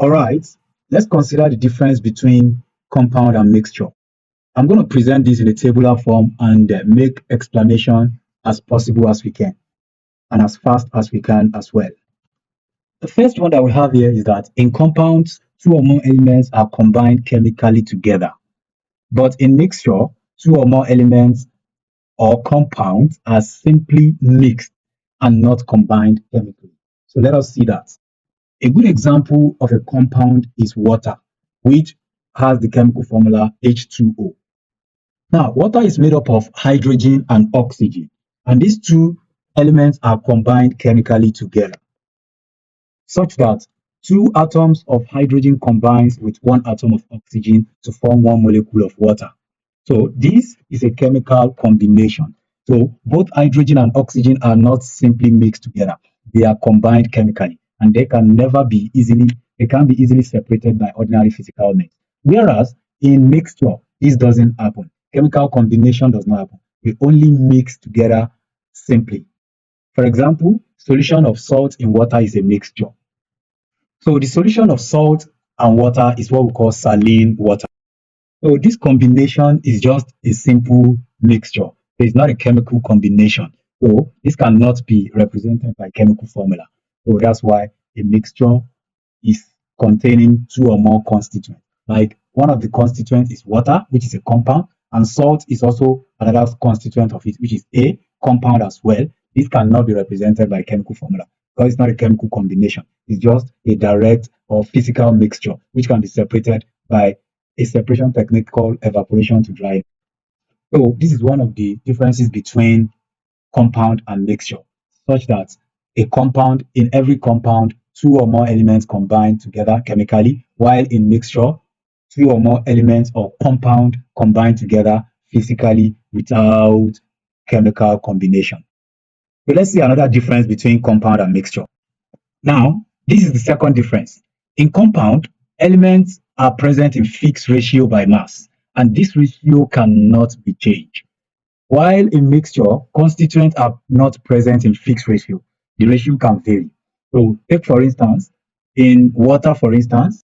All right, let's consider the difference between compound and mixture. I'm going to present this in a tabular form and make explanation as possible as we can and as fast as we can as well. The first one that we have here is that in compounds, two or more elements are combined chemically together. But in mixture, two or more elements or compounds are simply mixed and not combined chemically. So let us see that. A good example of a compound is water, which has the chemical formula H2O. Now, water is made up of hydrogen and oxygen, and these two elements are combined chemically together, such that two atoms of hydrogen combines with one atom of oxygen to form one molecule of water. So this is a chemical combination. So both hydrogen and oxygen are not simply mixed together. They are combined chemically, and they can be easily separated by ordinary physical means. Whereas in mixture, this doesn't happen. Chemical combination does not happen. We only mix together simply. For example, solution of salt in water is a mixture. So the solution of salt and water is what we call saline water. So this combination is just a simple mixture. It's not a chemical combination. So this cannot be represented by chemical formula. So that's why a mixture is containing two or more constituents. Like one of the constituents is water, which is a compound, and salt is also another constituent of it, which is a compound as well. This cannot be represented by chemical formula because it's not a chemical combination. It's just a direct or physical mixture, which can be separated by a separation technique called evaporation to dry. So this is one of the differences between compound and mixture, such that in every compound, two or more elements combine together chemically, while in mixture, two or more elements or compound combine together physically without chemical combination. So let's see another difference between compound and mixture. Now, this is the second difference. In compound, elements are present in fixed ratio by mass, and this ratio cannot be changed. While in mixture, constituents are not present in fixed ratio. The ratio can vary. So take for instance, in water, for instance,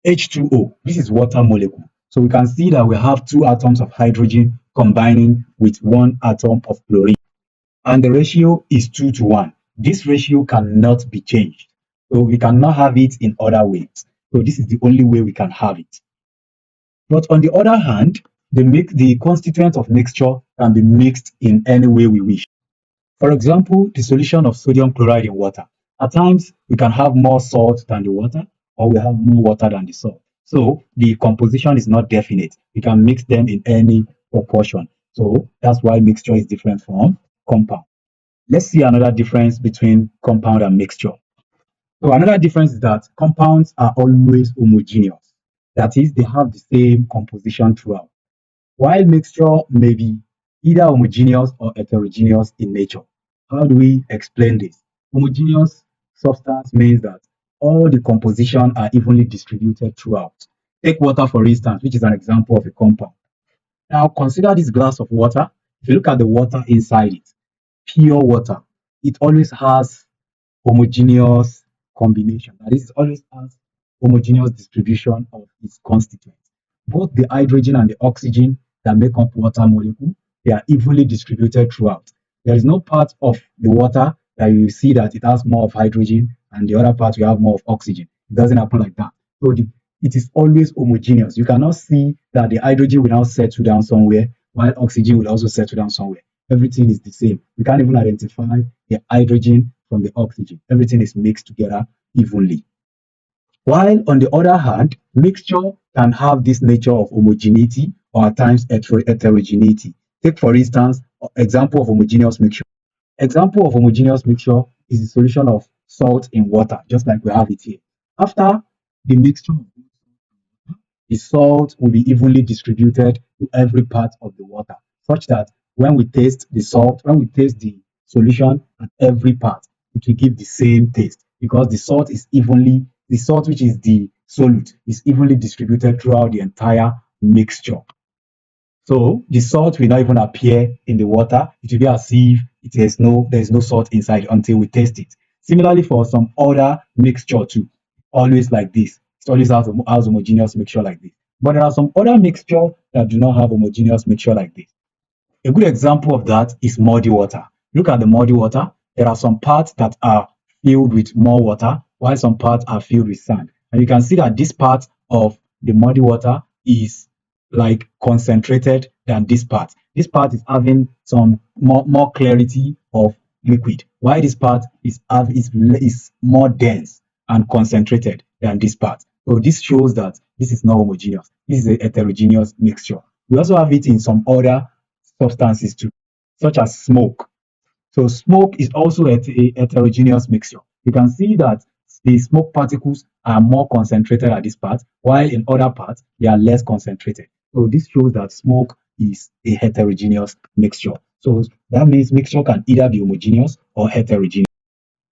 H2O, this is water molecule. So we can see that we have two atoms of hydrogen combining with one atom of chlorine, and the ratio is 2 to 1. This ratio cannot be changed. So we cannot have it in other ways. So this is the only way we can have it. But on the other hand, the constituent of mixture can be mixed in any way we wish. For example, the solution of sodium chloride in water. At times, we can have more salt than the water, or we have more water than the salt. So the composition is not definite. We can mix them in any proportion. So that's why mixture is different from compound. Let's see another difference between compound and mixture. So another difference is that compounds are always homogeneous. That is, they have the same composition throughout, while mixture may be either homogeneous or heterogeneous in nature. How do we explain this? Homogeneous substance means that all the composition are evenly distributed throughout. Take water, for instance, which is an example of a compound. Now consider this glass of water. If you look at the water inside it, pure water, it always has homogeneous combination. That is, it always has homogeneous distribution of its constituents. Both the hydrogen and the oxygen that make up water molecule, they are evenly distributed throughout. There is no part of the water that you see that it has more of hydrogen and the other part you have more of oxygen. It doesn't happen like that. So it is always homogeneous. You cannot see that the hydrogen will now settle down somewhere while oxygen will also settle down somewhere. Everything is the same. We can't even identify the hydrogen from the oxygen. Everything is mixed together evenly. While on the other hand, mixture can have this nature of homogeneity or at times heterogeneity. Take for instance, example of homogeneous mixture. Example of homogeneous mixture is the solution of salt in water, just like we have it here. After the mixture, the salt will be evenly distributed to every part of the water, such that when we taste the salt, when we taste the solution at every part, it will give the same taste because the salt which is the solute is evenly distributed throughout the entire mixture. So the salt will not even appear in the water. It will be as if there is no salt inside until we taste it. Similarly, for some other mixture too, always like this. It always has homogeneous mixture like this. But there are some other mixture that do not have homogeneous mixture like this. A good example of that is muddy water. Look at the muddy water. There are some parts that are filled with more water, while some parts are filled with sand. And you can see that this part of the muddy water is like concentrated than this part. This part is having some more clarity of liquid, while this part is more dense and concentrated than this part. So this shows that this is not homogeneous. This is a heterogeneous mixture. We also have it in some other substances too, such as smoke. So smoke is also a heterogeneous mixture. You can see that the smoke particles are more concentrated at this part, while in other parts they are less concentrated. So this shows that smoke is a heterogeneous mixture. So that means mixture can either be homogeneous or heterogeneous.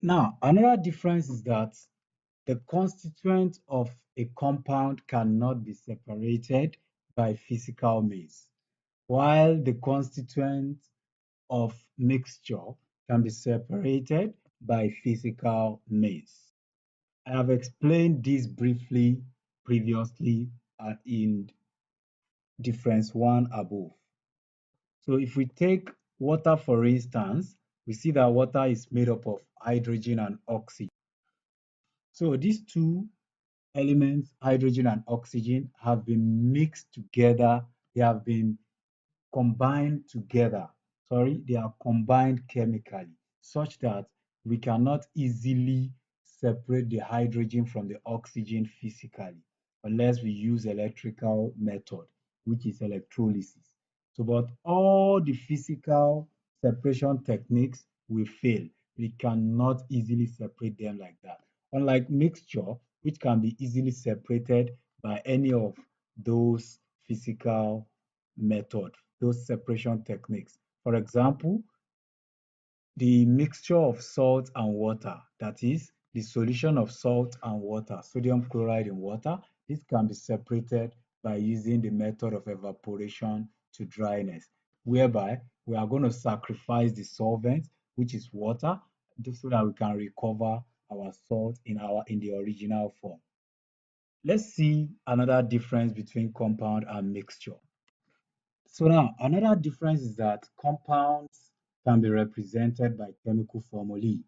Now, another difference is that the constituents of a compound cannot be separated by physical means, while the constituents of mixture can be separated by physical means. I have explained this briefly previously in difference one above. So if we take water for instance, we see that water is made up of hydrogen and oxygen. So these two elements, hydrogen and oxygen, have been mixed together. They have been combined together. Sorry, they are combined chemically such that we cannot easily separate the hydrogen from the oxygen physically unless we use electrical method, which is electrolysis. So, but all the physical separation techniques will fail. We cannot easily separate them like that. Unlike mixture, which can be easily separated by any of those physical method, those separation techniques. For example, the mixture of salt and water, that is, the solution of salt and water, sodium chloride in water, this can be separated by using the method of evaporation to dryness, whereby we are going to sacrifice the solvent, which is water, just so that we can recover our salt in the original form. Let's see another difference between compound and mixture. So now another difference is that compounds can be represented by chemical formulae,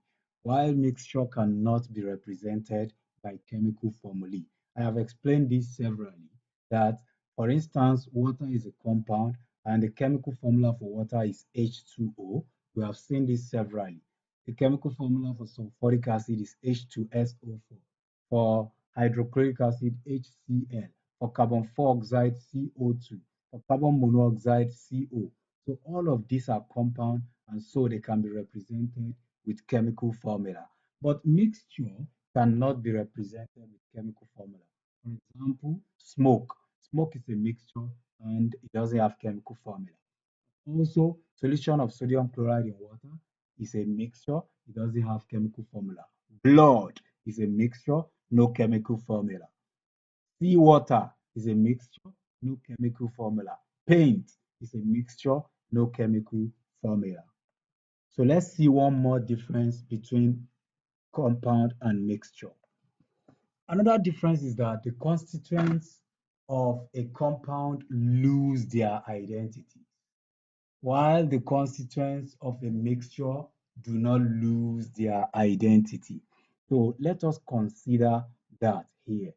while mixture cannot be represented by chemical formulae. I have explained this severally, that for instance, water is a compound and the chemical formula for water is H2O. We have seen this severally. The chemical formula for sulfuric acid is H2SO4. For hydrochloric acid, HCl. For carbon dioxide, CO2. For carbon monoxide, CO. So all of these are compound and so they can be represented with chemical formula. But mixture cannot be represented with chemical formula. For example, smoke. Smoke is a mixture and it doesn't have chemical formula. Also, solution of sodium chloride in water is a mixture, it doesn't have chemical formula. Blood is a mixture, no chemical formula. Seawater is a mixture, no chemical formula. Paint is a mixture, no chemical formula. So let's see one more difference between compound and mixture. Another difference is that the constituents of a compound lose their identity, while the constituents of a mixture do not lose their identity. So let us consider that here.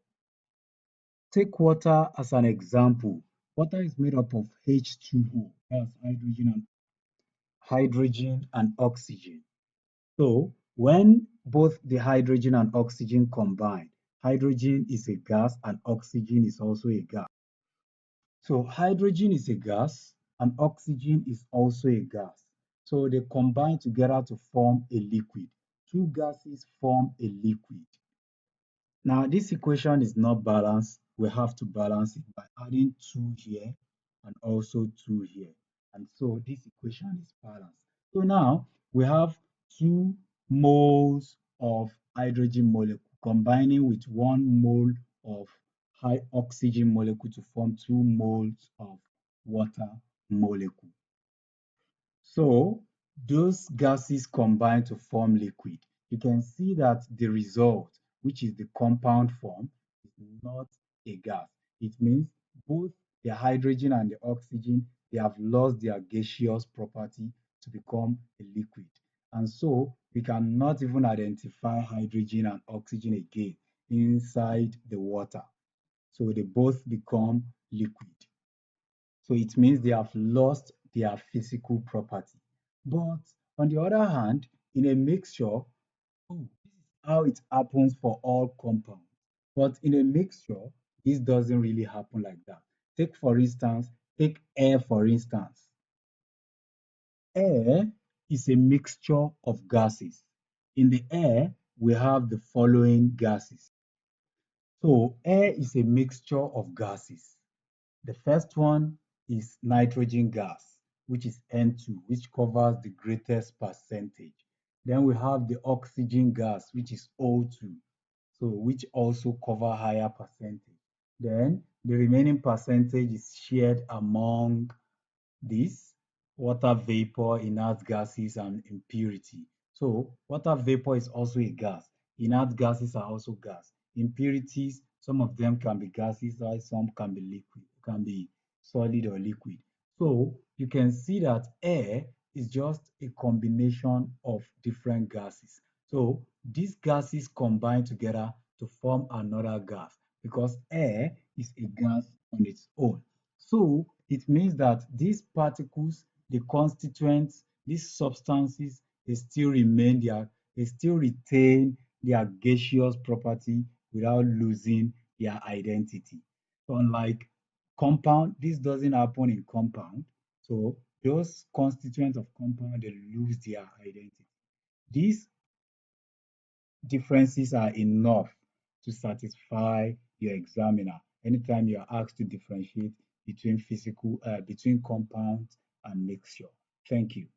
Take water as an example. Water is made up of H2O, that's hydrogen and oxygen. So when both the hydrogen and oxygen combine, hydrogen is a gas and oxygen is also a gas. So hydrogen is a gas and oxygen is also a gas. So they combine together to form a liquid. Two gases form a liquid. Now this equation is not balanced. We have to balance it by adding 2 here and also 2 here. And so this equation is balanced. So now we have 2 moles of hydrogen molecule combining with 1 mole of high oxygen molecule to form 2 moles of water molecule. So those gases combine to form liquid. You can see that the result which is the compound form, is not a gas. It means both the hydrogen and the oxygen, they have lost their gaseous property to become a liquid. And so we cannot even identify hydrogen and oxygen again inside the water. So they both become liquid. So it means they have lost their physical property. But on the other hand, in a mixture, oh, this is how it happens for all compounds. But in a mixture, this doesn't really happen like that. Take, for instance, take air, for instance. Air is a mixture of gases. In the air, we have the following gases. So air is a mixture of gases. The first one is nitrogen gas, which is N2, which covers the greatest percentage. Then we have the oxygen gas, which is O2, so which also cover higher percentage. Then the remaining percentage is shared among this water vapor, inert gases, and impurity. So water vapor is also a gas. Inert gases are also gas. Impurities, some of them can be gases, while some can be liquid, can be solid or liquid. So you can see that air is just a combination of different gases. So these gases combine together to form another gas because air is a gas on its own. So it means that these particles, the constituents, these substances, they still retain their gaseous property without losing their identity. So unlike compound, this doesn't happen in compound. So those constituents of compound, they lose their identity. These differences are enough to satisfy your examiner anytime you are asked to differentiate between between compounds and mixture. Thank you.